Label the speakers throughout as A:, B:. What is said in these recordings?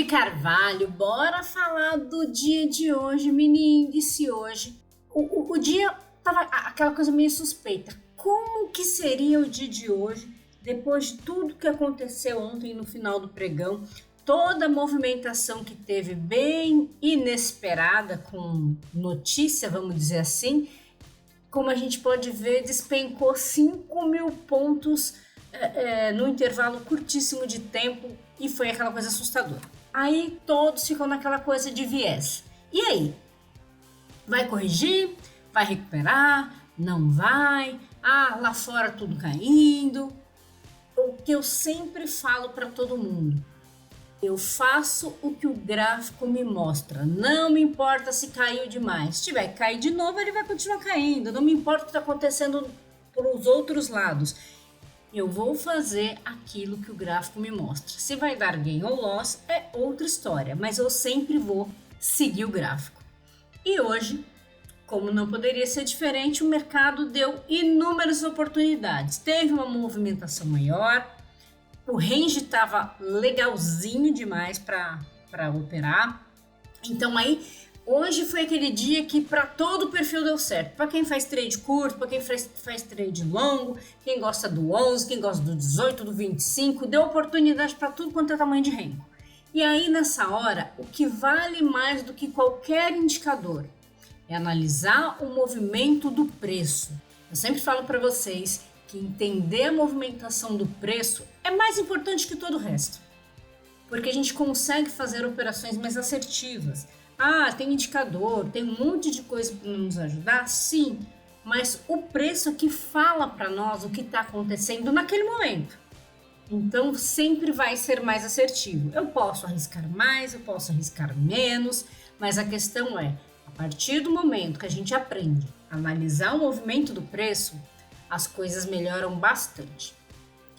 A: Carvalho, bora falar do dia de hoje, menino. E se hoje? O dia tava aquela coisa meio suspeita. Como que seria o dia de hoje, depois de tudo que aconteceu ontem no final do pregão? Toda a movimentação que teve bem inesperada, com notícia, vamos dizer assim, como a gente pode ver, despencou 5.000 pontos no intervalo curtíssimo de tempo e foi aquela coisa assustadora. Aí todos ficam naquela coisa de viés. E aí? Vai corrigir? Vai recuperar? Não vai? Ah, lá fora tudo caindo. O que eu sempre falo para todo mundo: eu faço o que o gráfico me mostra. Não me importa se caiu demais. Se tiver que cair de novo, ele vai continuar caindo. Não me importa o que está acontecendo para os outros lados. Eu vou fazer aquilo que o gráfico me mostra. Se vai dar gain ou loss é outra história, mas eu sempre vou seguir o gráfico. E hoje, como não poderia ser diferente, o mercado deu inúmeras oportunidades. Teve uma movimentação maior, o range estava legalzinho demais para operar. Então aí, hoje foi aquele dia que para todo o perfil deu certo. Para quem faz trade curto, para quem faz trade longo, quem gosta do 11, quem gosta do 18, do 25, deu oportunidade para tudo quanto é tamanho de rango. E aí nessa hora, o que vale mais do que qualquer indicador é analisar o movimento do preço. Eu sempre falo para vocês que entender a movimentação do preço é mais importante que todo o resto, porque a gente consegue fazer operações mais assertivas. Ah, tem indicador, tem um monte de coisa para nos ajudar, sim, mas o preço aqui fala para nós o que está acontecendo naquele momento. Então sempre vai ser mais assertivo. Eu posso arriscar mais, eu posso arriscar menos, mas a questão é, a partir do momento que a gente aprende a analisar o movimento do preço, as coisas melhoram bastante.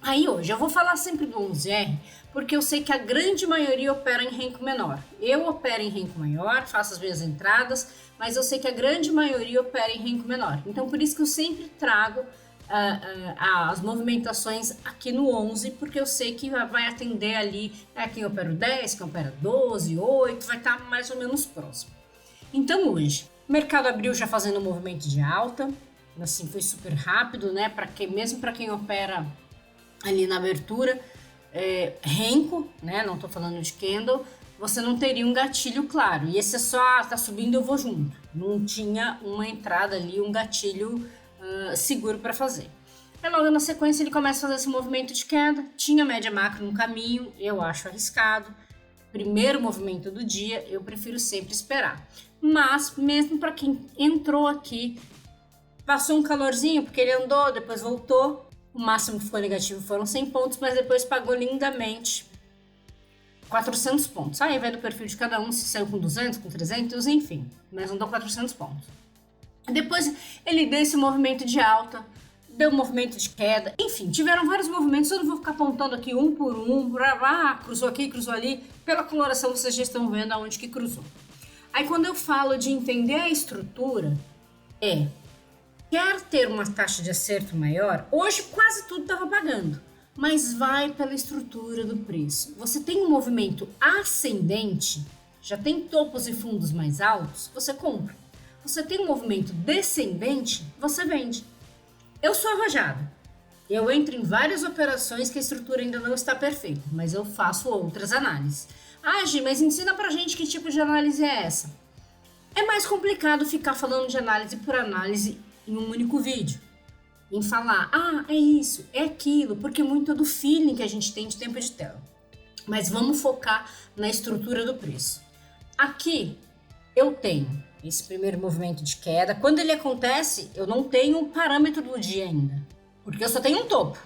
A: Aí hoje eu vou falar sempre do 11R, porque eu sei que a grande maioria opera em renco menor. Eu opero em renco maior, faço as minhas entradas, mas eu sei que a grande maioria opera em renco menor. Então por isso que eu sempre trago as movimentações aqui no 11, porque eu sei que vai atender ali quem opera o 10, quem opera 12, 8, vai estar mais ou menos próximo. Então hoje, o mercado abriu já fazendo um movimento de alta, assim, foi super rápido, né? Mesmo para quem opera ali na abertura, renco, né? Não tô falando de candle, você não teria um gatilho claro. E esse é só, tá subindo, eu vou junto. Não tinha uma entrada ali, um gatilho seguro para fazer. Aí logo na sequência ele começa a fazer esse movimento de queda, tinha média macro no caminho, eu acho arriscado. Primeiro movimento do dia, eu prefiro sempre esperar. Mas mesmo para quem entrou aqui, passou um calorzinho, porque ele andou, depois voltou. O máximo que ficou negativo foram 100 pontos, mas depois pagou lindamente 400 pontos. Aí vai do perfil de cada um, se saiu com 200, com 300, enfim. Mas andou 400 pontos. Depois ele deu esse movimento de alta, deu um movimento de queda. Enfim, tiveram vários movimentos. Eu não vou ficar apontando aqui um por um. Cruzou aqui, cruzou ali. Pela coloração vocês já estão vendo aonde que cruzou. Aí quando eu falo de entender a estrutura, quer ter uma taxa de acerto maior? Hoje quase tudo estava pagando, mas vai pela estrutura do preço. Você tem um movimento ascendente, já tem topos e fundos mais altos, você compra. Você tem um movimento descendente, você vende. Eu sou arrojada. Eu entro em várias operações que a estrutura ainda não está perfeita, mas eu faço outras análises. Ah, Gi, mas ensina pra gente que tipo de análise é essa. É mais complicado ficar falando de análise por análise em um único vídeo. Em falar, é isso, é aquilo, porque muito é do feeling que a gente tem de tempo de tela. Mas vamos focar na estrutura do preço. Aqui eu tenho esse primeiro movimento de queda. Quando ele acontece, eu não tenho o parâmetro do dia ainda, porque eu só tenho um topo.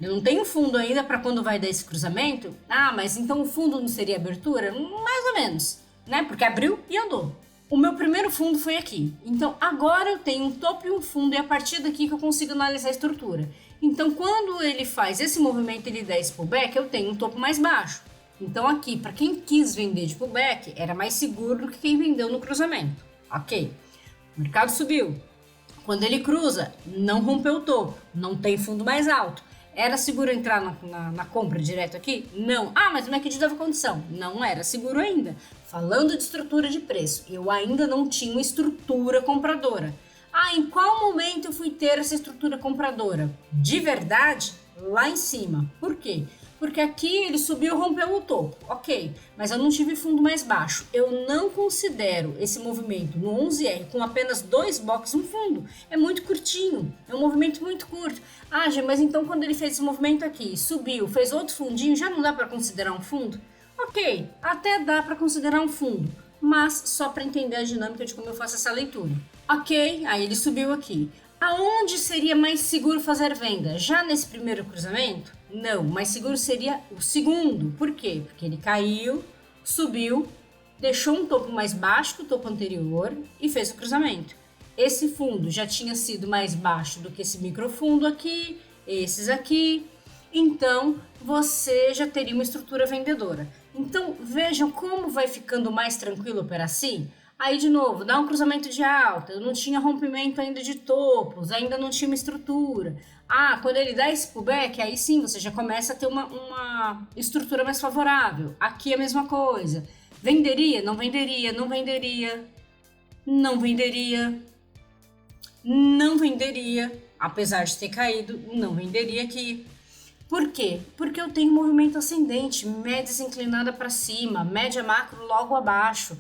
A: Eu não tenho fundo ainda para quando vai dar esse cruzamento. Mas então o fundo não seria abertura? Mais ou menos, né? Porque abriu e andou. O meu primeiro fundo foi aqui. Então agora eu tenho um topo e um fundo, e é a partir daqui que eu consigo analisar a estrutura. Então quando ele faz esse movimento, ele dá esse pullback, eu tenho um topo mais baixo. Então aqui, para quem quis vender de pullback, era mais seguro do que quem vendeu no cruzamento. Ok. O mercado subiu. Quando ele cruza, não rompeu o topo, não tem fundo mais alto. Era seguro entrar na compra direto aqui? Não. Ah, mas o MACD dava condição. Não era seguro ainda. Falando de estrutura de preço, eu ainda não tinha uma estrutura compradora. Ah, em qual momento eu fui ter essa estrutura compradora? De verdade, lá em cima. Por quê? Porque aqui ele subiu e rompeu o topo, ok, mas eu não tive fundo mais baixo. Eu não considero esse movimento no 11R com apenas 2 boxes um fundo. É muito curtinho, é um movimento muito curto. Ah, Gê, mas então quando ele fez esse movimento aqui, subiu, fez outro fundinho, já não dá para considerar um fundo? Ok, até dá para considerar um fundo, mas só para entender a dinâmica de como eu faço essa leitura. Ok, aí ele subiu aqui. Aonde seria mais seguro fazer venda? Já nesse primeiro cruzamento? Não, mais seguro seria o segundo. Por quê? Porque ele caiu, subiu, deixou um topo mais baixo que o topo anterior e fez o cruzamento. Esse fundo já tinha sido mais baixo do que esse microfundo aqui, esses aqui. Então, você já teria uma estrutura vendedora. Então, vejam como vai ficando mais tranquilo operar assim. Aí, de novo, dá um cruzamento de alta, eu não tinha rompimento ainda de topos, ainda não tinha uma estrutura. Ah, quando ele dá esse pullback, aí sim, você já começa a ter uma estrutura mais favorável. Aqui é a mesma coisa. Venderia? Não venderia, não venderia, não venderia, não venderia. Apesar de ter caído, não venderia aqui. Por quê? Porque eu tenho movimento ascendente, médias inclinada para cima, média macro logo abaixo,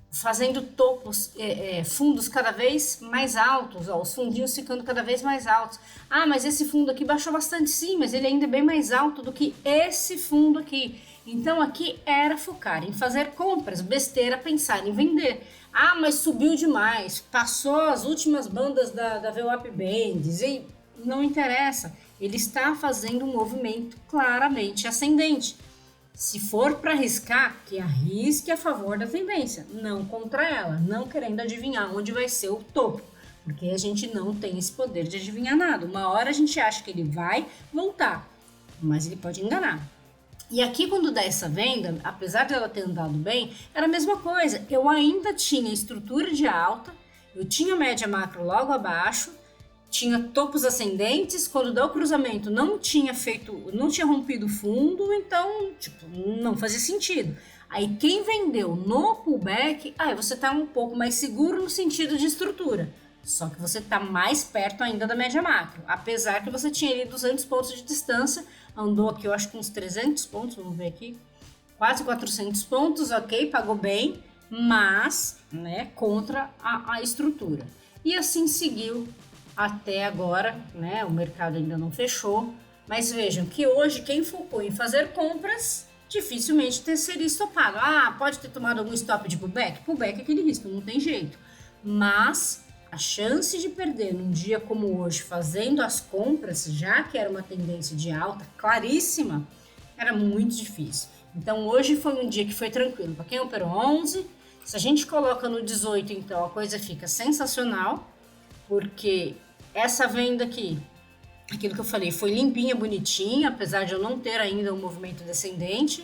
A: fazendo topos, fundos cada vez mais altos, ó, os fundinhos ficando cada vez mais altos. Ah, mas esse fundo aqui baixou bastante, sim, mas ele ainda é bem mais alto do que esse fundo aqui. Então aqui era focar em fazer compras, besteira pensar em vender. Ah, mas subiu demais, passou as últimas bandas da VWAP Bands, e não interessa, ele está fazendo um movimento claramente ascendente. Se for para arriscar, que arrisque a favor da tendência, não contra ela, não querendo adivinhar onde vai ser o topo, porque a gente não tem esse poder de adivinhar nada. Uma hora a gente acha que ele vai voltar, mas ele pode enganar. E aqui, quando dá essa venda, apesar de ela ter andado bem, era a mesma coisa. Eu ainda tinha estrutura de alta, eu tinha média macro logo abaixo, tinha topos ascendentes, quando dá o cruzamento não tinha rompido o fundo, então, não fazia sentido. Aí quem vendeu no pullback, aí você tá um pouco mais seguro no sentido de estrutura, só que você tá mais perto ainda da média macro, apesar que você tinha ali 200 pontos de distância, andou aqui eu acho que uns 300 pontos, vamos ver aqui, quase 400 pontos, ok, pagou bem, mas, né, contra a estrutura. E assim seguiu até agora, né? O mercado ainda não fechou, mas vejam que hoje quem focou em fazer compras dificilmente seria estopado. Ah, pode ter tomado algum stop de pullback? Pullback é aquele risco, não tem jeito. Mas a chance de perder num dia como hoje, fazendo as compras, já que era uma tendência de alta claríssima, era muito difícil. Então hoje foi um dia que foi tranquilo. Para quem operou 11, se a gente coloca no 18, então a coisa fica sensacional, porque essa venda aqui, aquilo que eu falei, foi limpinha, bonitinha, apesar de eu não ter ainda um movimento descendente.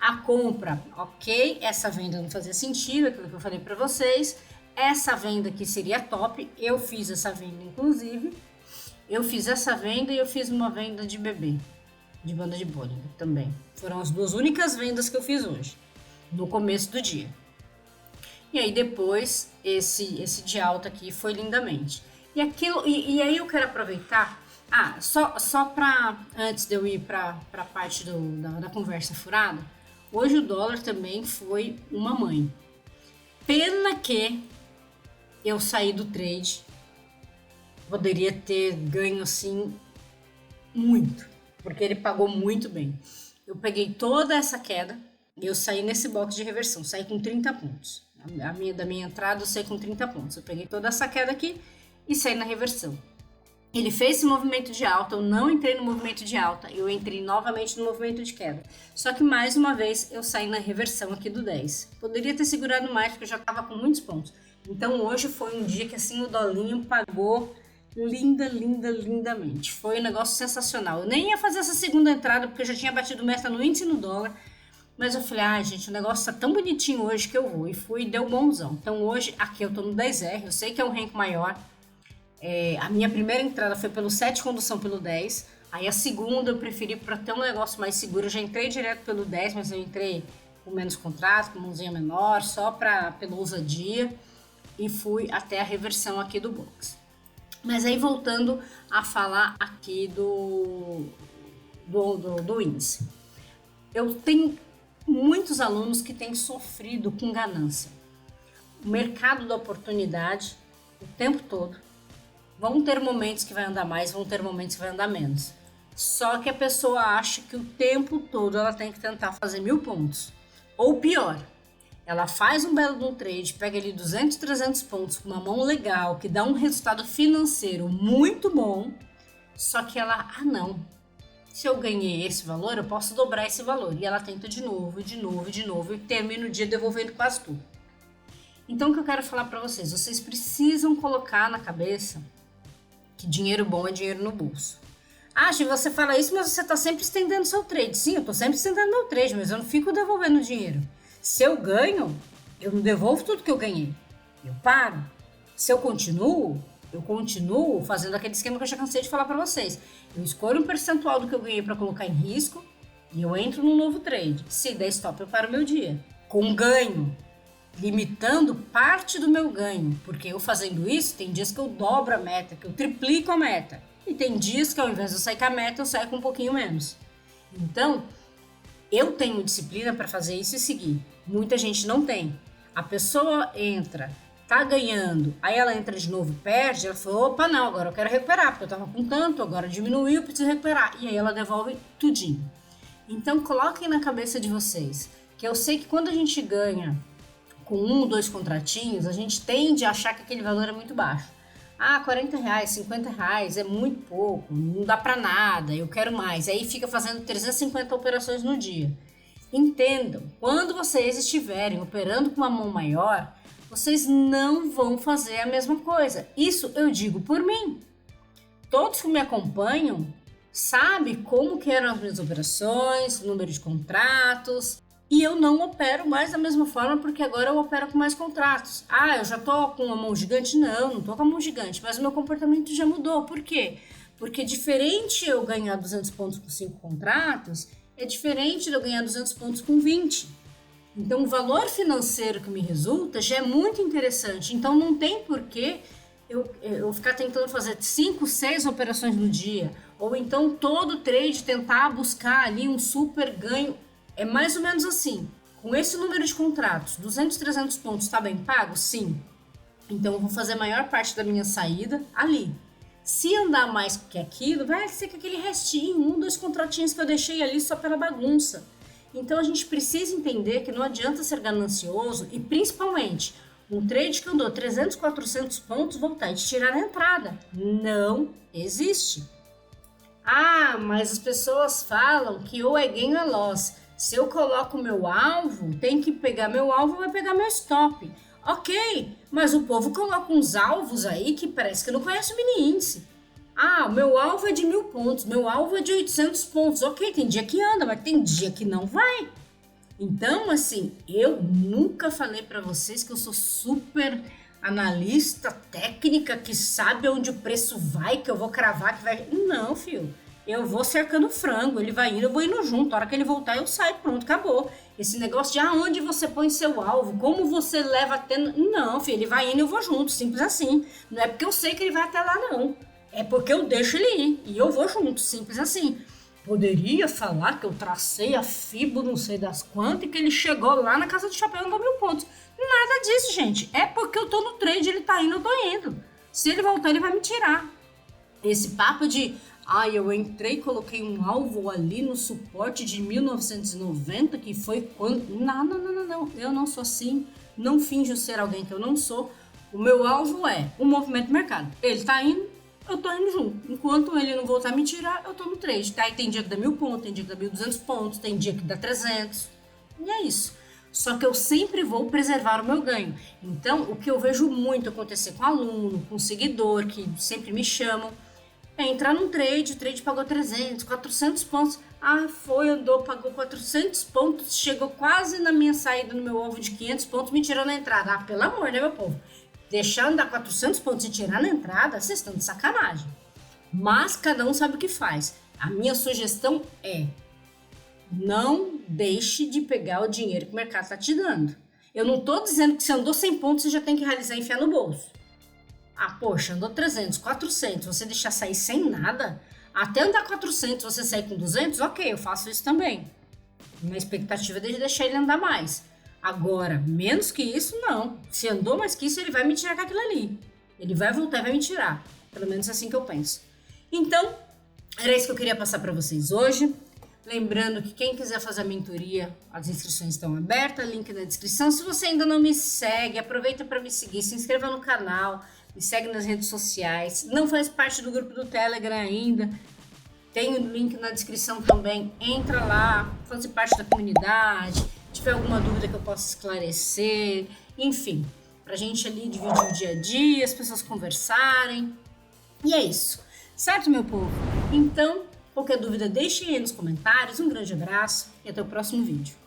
A: A compra, ok, essa venda não fazia sentido, aquilo que eu falei para vocês. Essa venda aqui seria top, eu fiz essa venda inclusive. Eu fiz essa venda e eu fiz uma venda de bebê, de banda de Bollinger também. Foram as duas únicas vendas que eu fiz hoje, no começo do dia. E aí depois, esse de alta aqui foi lindamente. E aí eu quero aproveitar, só para, antes de eu ir para a parte da conversa furada, hoje o dólar também foi uma mãe. Pena que eu saí do trade, poderia ter ganho assim muito, porque ele pagou muito bem. Eu peguei toda essa queda e eu saí nesse box de reversão, saí com 30 pontos. Da minha entrada eu saí com 30 pontos. Eu peguei toda essa queda aqui e saí na reversão. Ele fez esse movimento de alta, eu não entrei no movimento de alta, eu entrei novamente no movimento de queda. Só que mais uma vez eu saí na reversão aqui do 10. Poderia ter segurado mais porque eu já estava com muitos pontos. Então hoje foi um dia que assim o dolinho pagou lindamente. Foi um negócio sensacional. Eu nem ia fazer essa segunda entrada porque eu já tinha batido meta no índice e no dólar. Mas eu falei, gente, o negócio tá tão bonitinho hoje que eu vou. E fui e deu bonzão. Então hoje aqui eu tô no 10R, eu sei que é um rank maior. A minha primeira entrada foi pelo 7, condução pelo 10. Aí a segunda eu preferi para ter um negócio mais seguro. Eu já entrei direto pelo 10, mas eu entrei com menos contrato, com mãozinha menor, só pela ousadia. E fui até a reversão aqui do box. Mas aí voltando a falar aqui do índice. Eu tenho muitos alunos que têm sofrido com ganância. O mercado da oportunidade, o tempo todo. Vão ter momentos que vai andar mais, vão ter momentos que vai andar menos. Só que a pessoa acha que o tempo todo ela tem que tentar fazer 1000 pontos. Ou pior, ela faz um belo de um trade, pega ali 200, 300 pontos com uma mão legal, que dá um resultado financeiro muito bom, só que ela, não, se eu ganhei esse valor, eu posso dobrar esse valor. E ela tenta de novo, e termina o dia devolvendo quase tudo. Então o que eu quero falar para vocês precisam colocar na cabeça que dinheiro bom é dinheiro no bolso. Gi, você fala isso, mas você está sempre estendendo seu trade. Sim, eu estou sempre estendendo meu trade, mas eu não fico devolvendo dinheiro. Se eu ganho, eu não devolvo tudo que eu ganhei. Eu paro. Se eu continuo fazendo aquele esquema que eu já cansei de falar para vocês. Eu escolho um percentual do que eu ganhei para colocar em risco e eu entro num novo trade. Se der stop, eu paro meu dia. Com ganho. Limitando parte do meu ganho. Porque eu fazendo isso, tem dias que eu dobro a meta, que eu triplico a meta. E tem dias que ao invés de eu sair com a meta, eu saio com um pouquinho menos. Então, eu tenho disciplina para fazer isso e seguir. Muita gente não tem. A pessoa entra, tá ganhando, aí ela entra de novo e perde, ela fala, opa, não, agora eu quero recuperar, porque eu tava com tanto, agora diminuiu, eu preciso recuperar. E aí ela devolve tudinho. Então, coloquem na cabeça de vocês, que eu sei que quando a gente ganha com 1, 2 contratinhos, a gente tende a achar que aquele valor é muito baixo. R$40, R$50 é muito pouco, não dá pra nada, eu quero mais. Aí fica fazendo 350 operações no dia. Entendam, quando vocês estiverem operando com uma mão maior, vocês não vão fazer a mesma coisa. Isso eu digo por mim. Todos que me acompanham sabem como que eram as minhas operações, número de contratos. E eu não opero mais da mesma forma porque agora eu opero com mais contratos. Eu já tô com uma mão gigante? Não tô com a mão gigante, mas o meu comportamento já mudou. Por quê? Porque diferente eu ganhar 200 pontos com 5 contratos, é diferente de eu ganhar 200 pontos com 20. Então o valor financeiro que me resulta já é muito interessante. Então não tem porquê eu ficar tentando fazer 5, 6 operações no dia. Ou então todo trade tentar buscar ali um super ganho. É mais ou menos assim, com esse número de contratos, 200, 300 pontos, está bem pago? Sim. Então eu vou fazer a maior parte da minha saída ali. Se andar mais que aquilo, vai ser que aquele restinho, 1, 2 contratinhos que eu deixei ali só pela bagunça. Então a gente precisa entender que não adianta ser ganancioso e principalmente um trade que andou 300, 400 pontos voltar e te tirar na entrada. Não existe. Mas as pessoas falam que ou é gain ou é loss. Se eu coloco meu alvo, tem que pegar meu alvo, vai pegar meu stop. Ok, mas o povo coloca uns alvos aí que parece que não conhece o mini índice. Meu alvo é de 1000 pontos, meu alvo é de 800 pontos. Ok, tem dia que anda, mas tem dia que não vai. Então, assim, eu nunca falei para vocês que eu sou super analista técnica que sabe onde o preço vai, que eu vou cravar que vai... Não, filho. Eu vou cercando o frango, ele vai indo, eu vou indo junto. A hora que ele voltar, eu saio, pronto, acabou. Esse negócio de aonde você põe seu alvo, como você leva até... Não, filho, ele vai indo e eu vou junto, simples assim. Não é porque eu sei que ele vai até lá, não. É porque eu deixo ele ir e eu vou junto, simples assim. Poderia falar que eu tracei a FIBO não sei das quantas e que ele chegou lá na Casa do Chapéu e andou 1000 pontos. Nada disso, gente. É porque eu tô no trade, ele tá indo, eu tô indo. Se ele voltar, ele vai me tirar. Esse papo de... eu entrei e coloquei um alvo ali no suporte de 1990, que foi quando... Não. Eu não sou assim. Não finjo ser alguém que eu não sou. O meu alvo é o movimento do mercado. Ele tá indo, eu tô indo junto. Enquanto ele não voltar a me tirar, eu tô no trade. Tá? Aí tem dia que dá 1000 pontos, tem dia que dá 1200 pontos, tem dia que dá 300. E é isso. Só que eu sempre vou preservar o meu ganho. Então, o que eu vejo muito acontecer com aluno, com seguidor, que sempre me chamam, é entrar num trade, o trade pagou 300, 400 pontos. Andou, pagou 400 pontos, chegou quase na minha saída, no meu alvo de 500 pontos, me tirou na entrada. Pelo amor, né, meu povo? Deixar andar 400 pontos e tirar na entrada, vocês estão de sacanagem. Mas cada um sabe o que faz. A minha sugestão é: não deixe de pegar o dinheiro que o mercado está te dando. Eu não estou dizendo que se andou 100 pontos, você já tem que realizar e enfiar no bolso. Ah, poxa, andou 300, 400, você deixar sair sem nada, até andar 400, você sair com 200, ok, eu faço isso também. Minha expectativa é de deixar ele andar mais. Agora, menos que isso, não. Se andou mais que isso, ele vai me tirar com aquilo ali. Ele vai voltar e vai me tirar. Pelo menos assim que eu penso. Então, era isso que eu queria passar para vocês hoje. Lembrando que quem quiser fazer a mentoria, as inscrições estão abertas, link na descrição. Se você ainda não me segue, aproveita para me seguir, se inscreva no canal, me segue nas redes sociais. Não faz parte do grupo do Telegram ainda, tem o link na descrição também. Entra lá, faça parte da comunidade. Se tiver alguma dúvida que eu possa esclarecer, enfim, pra gente ali dividir o dia a dia, as pessoas conversarem. E é isso, certo, meu povo? Então, qualquer dúvida, deixem aí nos comentários. Um grande abraço e até o próximo vídeo.